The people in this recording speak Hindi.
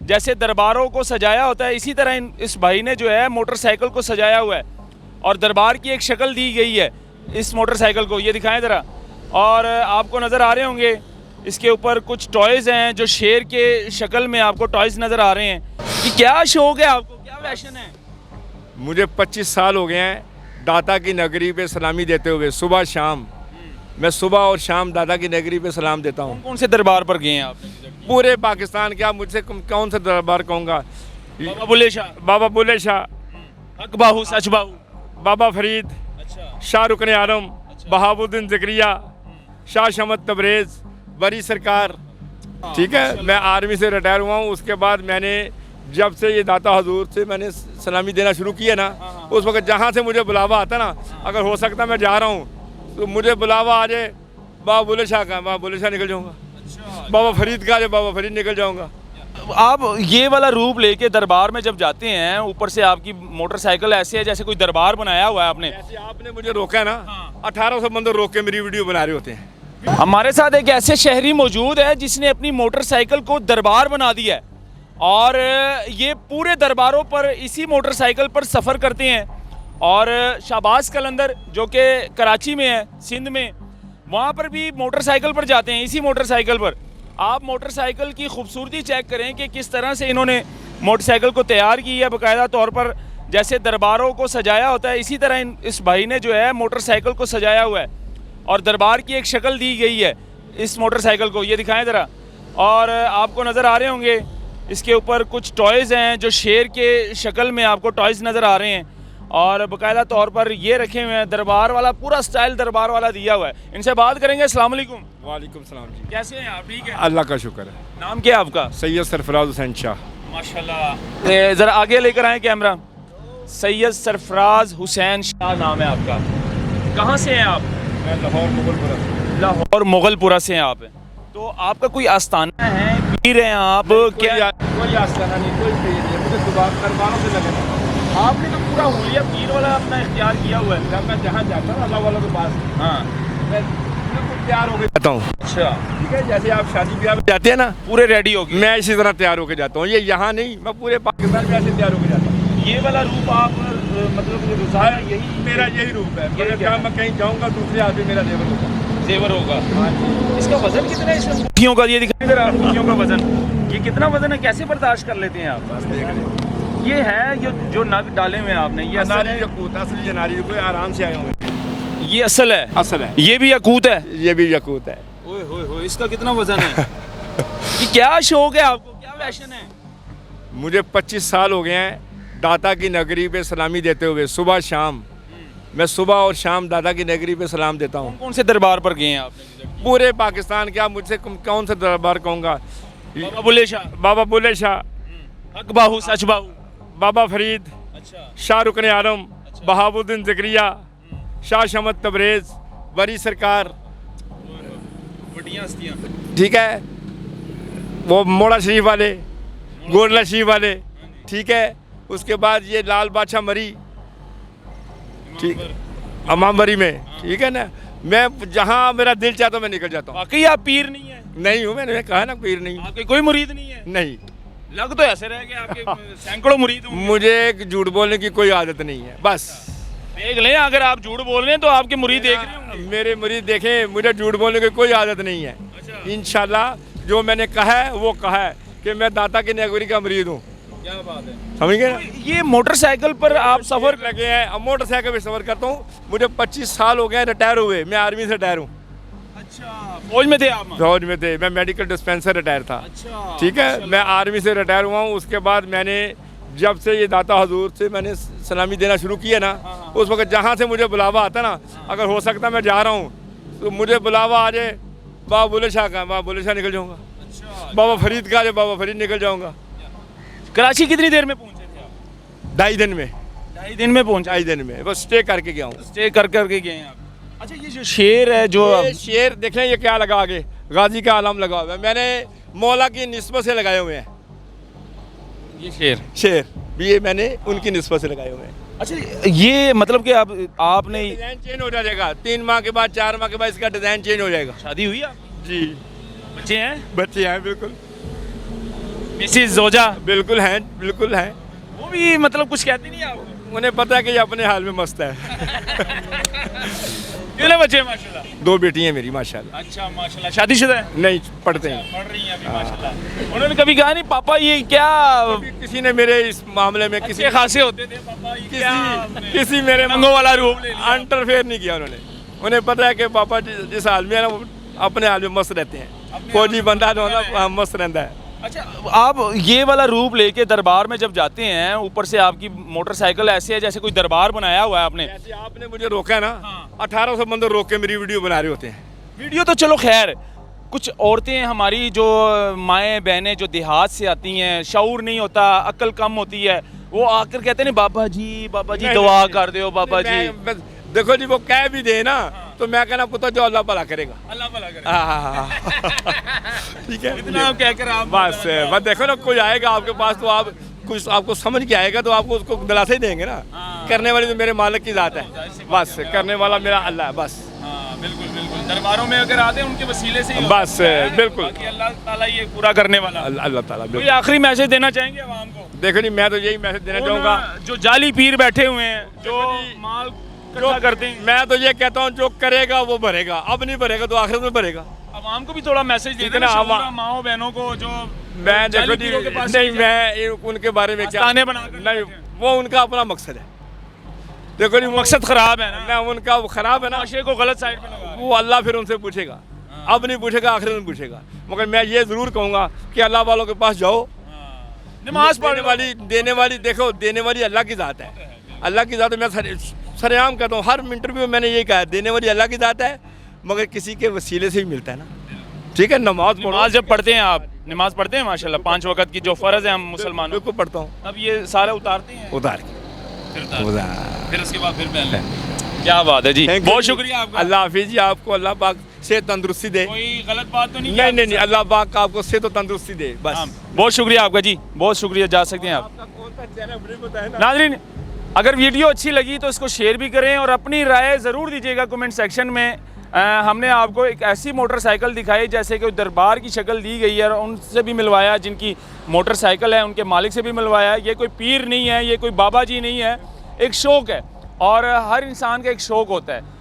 जैसे दरबारों को सजाया होता है, इसी तरह इस भाई ने जो है मोटरसाइकिल को सजाया हुआ है और दरबार की एक शक्ल दी गई है इस मोटरसाइकिल को। ये दिखाएं ज़रा। और आपको नज़र आ रहे होंगे इसके ऊपर कुछ टॉयज़ हैं जो शेर के शक्ल में आपको टॉयज़ नज़र आ रहे हैं। कि क्या शौक़ है आपको, क्या पैशन है? मुझे 25 साल हो गए हैं दाता की नगरी पे सलामी देते हुए। सुबह शाम मैं सुबह और शाम दाता की नगरी पे सलाम देता हूँ। कौन से दरबार पर गए हैं आप? पूरे पाकिस्तान के। आप मुझसे कौन सा दरबार कहूँगा? बाबा बुल्ले शाह, बाबा बुल्ले शाह, हक बाहू, सच बाहू, बाबा फरीद, अच्छा, शाह रुकन आलम, बहाबुद्दीन ज़करिया, शाह शमत तबरेज़, बरी सरकार। ठीक है, मैं आर्मी से रिटायर हुआ हूँ। उसके बाद मैंने जब से ये दाता हजूर से मैंने सलामी देना शुरू किया ना, उस वक्त जहाँ से मुझे बुलावा आता ना, अगर हो सकता मैं जा रहा हूँ तो मुझे बुलावा आ जाए बाबा बुल्ले शाह का, बाबा बुल्ले शाह निकल जाऊँगा। बाबा फरीद का आ जाए, बाबा फरीद निकल जाऊँगा। आप ये वाला रूप लेके दरबार में जब जाते हैं, ऊपर से आपकी मोटरसाइकिल ऐसे है जैसे कोई दरबार बनाया हुआ है आपने। ऐसे आपने मुझे रोका है ना, 1800 बंदे रोक के मेरी वीडियो बना रहे होते हैं। हमारे साथ एक ऐसे शहरी मौजूद है जिसने अपनी मोटरसाइकिल को दरबार बना दिया है और ये पूरे दरबारों पर इसी मोटरसाइकिल पर सफ़र करते हैं। और शाहबाज कलंदर जो कि कराची में है, सिंध में, वहाँ पर भी मोटरसाइकिल पर जाते हैं, इसी मोटरसाइकिल पर। आप मोटरसाइकिल की खूबसूरती चेक करें कि किस तरह से इन्होंने मोटरसाइकिल को तैयार की है बाकायदा तौर पर। जैसे दरबारों को सजाया होता है, इसी तरह इस भाई ने जो है मोटरसाइकिल को सजाया हुआ है और दरबार की एक शक्ल दी गई है इस मोटरसाइकिल को। ये दिखाएं ज़रा। और आपको नज़र आ रहे होंगे इसके ऊपर कुछ टॉयज़ हैं जो शेर के शक्ल में आपको टॉयज़ नज़र आ रहे हैं और बाकायदा तौर पर ये रखे हुए हैं। दरबार वाला पूरा स्टाइल दरबार वाला दिया हुआ है। इनसे बात करेंगे। अस्सलाम वालेकुम। वालेकुम सलाम जी। कैसे हैं आप? ठीक है, अल्लाह का शुक्र है। नाम क्या है आपका? सैयद सरफराज हुसैन शाह। माशाल्लाह। ज़रा आगे लेकर आएँ कैमरा। सैयद सरफराज हुसैन शाह नाम है आपका। कहाँ से हैं आप? मैं लाहौर मुगलपुरा से। लाहौर मुगलपुरा से हैं आप। तो आपका कोई आस्थाना है, पीर हैं आप? क्या कोई आस्थाना नहीं, कोई पीर नहीं, मुझे दरबारों से लगे। आपने तो पूरा हुलिया पीर वाला अपना इख्तियार किया हुआ है। जब मैं जहाँ जाता हूँ अल्लाह वालों के पास, हाँ, मैं बिल्कुल तैयार होकर जाता हूँ। अच्छा, ठीक है, जैसे आप शादी ब्याह में जाते हैं ना, पूरे रेडी हो गए। मैं इसी तरह तैयार होकर जाता हूँ। ये यहाँ नहीं, मैं पूरे पाकिस्तान में ऐसे तैयार होकर जाता हूँ। ये वाला रूप आप मतलब रुझान यही मेरा यही रूप है। मगर जब मैं कहीं जाऊँगा दूसरे आदमी मेरा जेवर होगा। जेवर होगा। इसका वजन कितना है इसमें? मुट्ठियों का ये दिखाई दे रहा है, मुट्ठियों का वजन। ये कितना वजन है, कैसे बर्दाश्त कर लेते हैं आप? बस देख लें। ये है जो नग डाले हुए हैं आपने, ये असल है? यकूत, असली नारी कोई आराम से आए होंगे। ये असल है? असल है। ये भी यकूत है? ये भी यकूत है। ओए होए होए, इसका कितना वजन है? ये क्या शौक है आपको, क्या पैशन है? मुझे 25 साल हो गए हैं दाता की नगरी पे सलामी देते हुए। सुबह शाम मैं सुबह और शाम दाता की नगरी पे सलाम देता हूँ। कौन से दरबार पर गए हैं आप? पूरे पाकिस्तान के। आप मुझसे कौन सा दरबार कहूँगा? बाबा बुल्ले शाह, बाबा बुल्ले शाह, हक बाहू, सच बाहू, बाबा फरीद, अच्छा, शाह रुकन आलम, बहाबुद्दीन ज़करिया, शाह शमत तबरेज़, बरी सरकार। बढ़िया हस्तियाँ। ठीक है, वो मोड़ा शरीफ वाले, गोरला शरीफ वाले। ठीक है, उसके बाद ये लाल बादशाह मरी, ठीक, अमामबरी में। ठीक है ना, मैं जहाँ मेरा दिल चाहता मैं निकल जाता हूँ। वाकई आप पीर नहीं है? नहीं हूँ, मैंने कहा ना पीर नहीं। आपके कोई मुरीद नहीं है? नहीं, लग तो ऐसे रह गए आपके सैकड़ों मुरीद होंगे। मुझे झूठ बोलने की कोई आदत नहीं है। बस देख लें, अगर आप झूठ बोल रहे हैं तो आपके मुरीद देख रहे होंगे। मेरे मुरीद देखें, मुझे झूठ बोलने की कोई आदत नहीं है। अच्छा। इंशाल्लाह जो मैंने कहा है वो कहा है कि मैं दाता की नगरी का मुरीद हूँ। क्या बात है, समझ गए? ये मोटरसाइकिल पर आप सफर लगे हैं। अब मोटरसाइकिल पे सफर करता हूँ। मुझे 25 साल हो गए रिटायर हुए। मैं आर्मी से रिटायर हूँ। अच्छा, फौज में थे आप? फौज में थे, मैं मेडिकल डिस्पेंसर रिटायर था। अच्छा, ठीक है, मैं आर्मी से रिटायर हुआ हूँ। उसके बाद मैंने जब से ये दाता हजूर से मैंने सलामी देना शुरू किया ना, उस वक्त जहाँ से मुझे बुलावा आता ना, अगर हो सकता मैं जा रहा हूँ तो मुझे बुलावा आ जाए बाबा बुल्ले शाह का, बाबा बुल्ले शाह निकल जाऊँगा। अच्छा, बाबा फरीद का आ जाए, बाबा फरीद निकल जाऊँगा। कराची कितनी देर में पहुंचे थे आप? 2.5 दिन में। 2.5 दिन में पहुंचा? 2.5 दिन में बस स्टे करके गया हूँ। स्टे कर करके गए हैं आप? अच्छा, ये जो शेर है जो ये शेर देखें, ये क्या लगा आगे, गाजी का आलम लगा हुआ है। मैंने मौला की निस्बत से लगाए हुए हैं। ये शेर भी ये मैंने उनकी निस्बत से लगाए हुए हैं। अच्छा, ये मतलब कि आपने डिज़ाइन चेंज हो जाएगा 3 माह के बाद, 4 माह के बाद इसका डिज़ाइन चेंज हो जाएगा। शादी हुई आप? जी, बच्चे हैं? बच्चे हैं बिल्कुल। मिसिस जोजा बिल्कुल हैं, बिल्कुल हैं। वो भी मतलब कुछ कहती नहीं है आपको? उन्हें पता है कि ये अपने हाल में मस्त है। कितने बच्चे हैं माशाल्लाह? 2 बेटी हैं मेरी माशाल्लाह। अच्छा माशाल्लाह, शादीशुदा है? नहीं पढ़ते हैं। पढ़ रही हैं अभी माशाल्लाह। उन्होंने कभी कहा नहीं पापा ये क्या किसी ने मेरे इस मामले में अच्छे खासे होते थे पापा, ये क्या किसी मेरे रंगों वाला रूप ले लिया? इंटरफेयर नहीं किया उन्होंने। उन्हें पता है कि पापा जिस हाल में है ना वो अपने हाल में मस्त रहते हैं। फौजी बंदा जो है ना मस्त रहता है। अच्छा, आप ये वाला रूप लेके दरबार में जब जाते हैं, ऊपर से आपकी मोटरसाइकिल ऐसे है जैसे कोई दरबार बनाया हुआ है आपने। ऐसे आपने मुझे रोका है ना, हाँ। 1800 बंदे रोक के मेरी वीडियो बना रहे होते हैं। वीडियो तो चलो खैर, कुछ औरतें हमारी जो माएँ बहनें जो देहात से आती हैं, शऊर नहीं होता, अक्ल कम होती है, वो आकर कहते हैं बाबा जी नहीं, दुआ नहीं, कर दो बाबा जी। देखो जी वो कह भी दे ना तो मैं कहना पुत्र जो अल्लाह भला करेगा। अल्लाह भला करे। हाँ। ठीक है, इतना आप कहकर आप बस देखो ना कोई आएगा आपके पास तो आप कुछ आपको समझ के आएगा तो आपको उसको दिलासा ही देंगे ना। हाँ। करने वाली तो मेरे मालिक की जात है, बस करने वाला मेरा अल्लाह है बस। हाँ बिल्कुल बिल्कुल, दरबारों में अगर आते हैं उनके वसीले से ही बस, होता है। बिल्कुल। बाकी अल्लाह ताला ये पूरा करने वाला। अल्लाह ताला कोई बिल्कुल। आखिरी मैसेज देना चाहेंगे आवाम को? देखो जी मैं तो यही मैसेज देना चाहूँगा, जो जाली पीर बैठे हुए हैं, जो माल इकट्ठा करते हैं, मैं तो ये कहता हूँ जो करेगा वो भरेगा, अब नहीं भरेगा तो आखिरत में भरेगा। आवाम को भी थोड़ा मैसेज देना इतना चाहिए, माओ बहनों को जो मैं देखो जाली जी पीरों के पास नहीं मैं उनके बारे में क्या आस्थाने बनाकर नहीं, बैठे हैं। वो उनका अपना मकसद है। देखो जी मकसद खराब है ना, ना उनका वो खराब है ना, माशरे को गलत साइड पे लगा रहे हैं। वो अल्लाह फिर उनसे पूछेगा, अब नहीं पूछेगा आखिरत में पूछेगा। मगर मैं ये ज़रूर कहूँगा कि अल्लाह वालों के पास जाओ, नमाज देने वाली देखो देने वाली अल्लाह की ज़ात है। अल्लाह की ज़ात है। मैं सरेआम कहता हूँ, हर इंटरव्यू में मैंने यही कहा है, देने वाली अल्लाह की ज़ात है मगर किसी के वसीले से ही मिलता है ना। ठीक है, नमाज पढ़ो। नमाज जब पढ़ते हैं आप, नमाज पढ़ते हैं माशाल्लाह 5 वक्त की जो फ़र्ज़ है हम मुसलमानों, बिल्कुल पढ़ता हूँ, अब ये सारे उतारते हैं, उतार के फिर उसके बाद फिर पहन लें। क्या बात है जी, बहुत शुक्रिया आपका। अल्लाह हाफिज़ जी, आपको अल्लाह पाक से तंदुरुस्ती दे। कोई गलत बात तो नहीं? नहीं अल्लाह पाक का आपको से तो तंदुरुस्ती दे बस। हाँ, बहुत शुक्रिया आपका जी, बहुत शुक्रिया, जा सकते हैं आप। आपका कौन सा चेहरा मुझे बताया ना। नाज़रीन, अगर वीडियो अच्छी लगी तो इसको शेयर भी करें और अपनी राय ज़रूर दीजिएगा कमेंट सेक्शन में। हमने आपको एक ऐसी मोटरसाइकिल दिखाई जैसे कि दरबार की शक्ल दी गई है, और उनसे भी मिलवाया जिनकी मोटरसाइकिल है, उनके मालिक से भी मिलवाया। ये कोई पीर नहीं है, ये कोई बाबा जी नहीं है, एक शौक़ है, और हर इंसान का एक शौक़ होता है।